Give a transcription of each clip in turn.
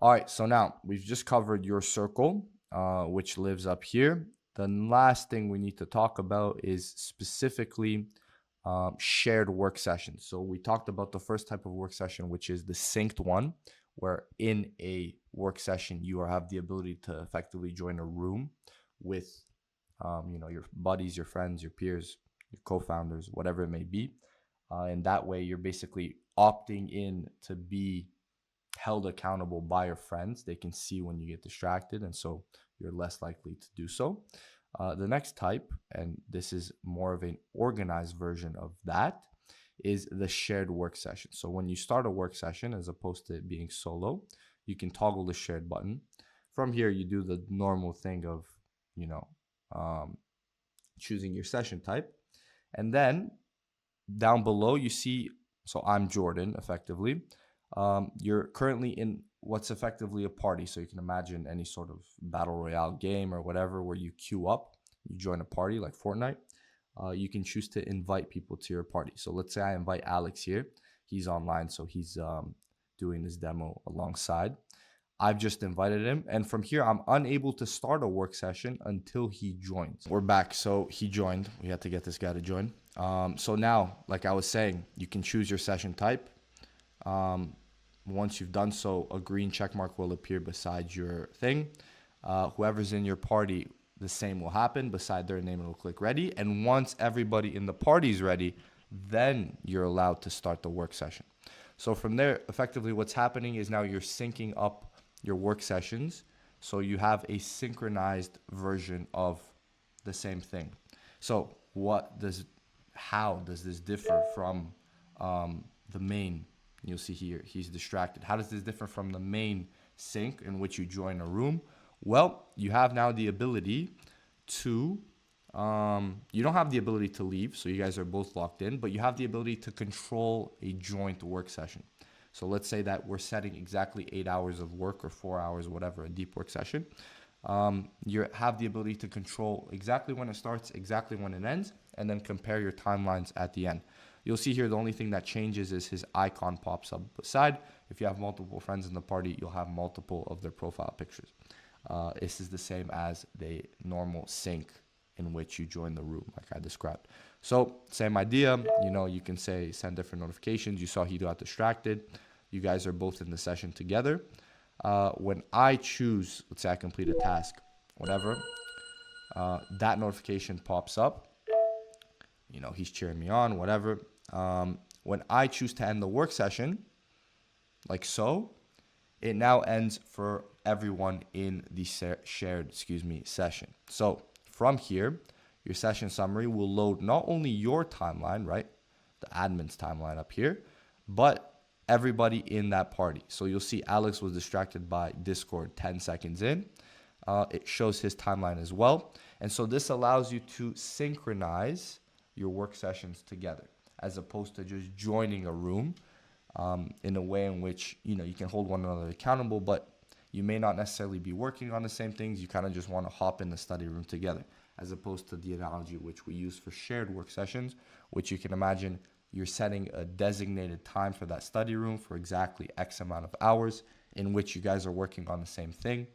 All right, so now we've just covered your circle, which lives up here. The last thing we need to talk about is specifically shared work sessions. So we talked about the first type of work session, which is the synced one, where in a work session you have the ability to effectively join a room with, your buddies, your friends, your peers, your co-founders, whatever it may be, and that way you're basically opting in to be held accountable by your friends. They can see when you get distracted, and so you're less likely to do so. The next type, and this is more of an organized version of that, is the shared work session. So when you start a work session, as opposed to it being solo, you can toggle the shared button. From here, you do the normal thing of, you know, um, choosing your session type. And then down below, you see, so I'm Jordan, effectively. You're currently in what's effectively a party. So you can imagine any sort of battle royale game or whatever where you queue up, you join a party like Fortnite. You can choose to invite people to your party. So let's say I invite Alex here. He's online, so he's doing this demo alongside. I've just invited him. And from here, I'm unable to start a work session until he joins. We're back. So he joined. We had to get this guy to join. So now, like I was saying, you can choose your session type. Once you've done so, a green check mark will appear beside your thing. Whoever's in your party, the same will happen. Beside their name, it'll click ready. And once everybody in the party is ready, then you're allowed to start the work session. So from there, effectively what's happening is now you're syncing up your work sessions. So you have a synchronized version of the same thing. So how does this differ from the main? You'll see here, he's distracted. How does this differ from the main sync in which you join a room? Well, you have now the ability to, you don't have the ability to leave, so you guys are both locked in, but you have the ability to control a joint work session. So let's say that we're setting exactly 8 hours of work or 4 hours, whatever, a deep work session. You have the ability to control exactly when it starts, exactly when it ends, and then compare your timelines at the end. You'll see here the only thing that changes is his icon pops up beside. If you have multiple friends in the party, you'll have multiple of their profile pictures. This is the same as the normal sync in which you join the room, like I described. So same idea, you can say send different notifications. You saw he got distracted. You guys are both in the session together. When I choose, let's say I complete a task, whatever, that notification pops up. He's cheering me on, whatever. When I choose to end the work session, like so, it now ends for everyone in the shared, session. So from here, your session summary will load not only your timeline, right, the admin's timeline up here, but everybody in that party. So you'll see Alex was distracted by Discord 10 seconds in. It shows his timeline as well. And so this allows you to synchronize your work sessions together, as opposed to just joining a room in a way in which you can hold one another accountable, but you may not necessarily be working on the same things. You kind of just want to hop in the study room together, as opposed to the analogy which we use for shared work sessions, which you can imagine you're setting a designated time for that study room for exactly X amount of hours in which you guys are working on the same thing,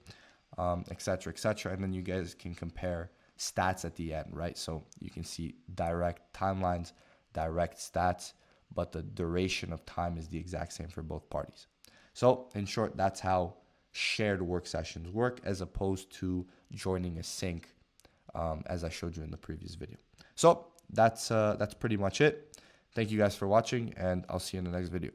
et cetera, et cetera. And then you guys can compare stats at the end, right? So you can see direct timelines, direct stats, but the duration of time is the exact same for both parties. So in short, that's how shared work sessions work, as opposed to joining a sync, as I showed you in the previous video. So that's pretty much it. Thank you guys for watching, and I'll see you in the next video.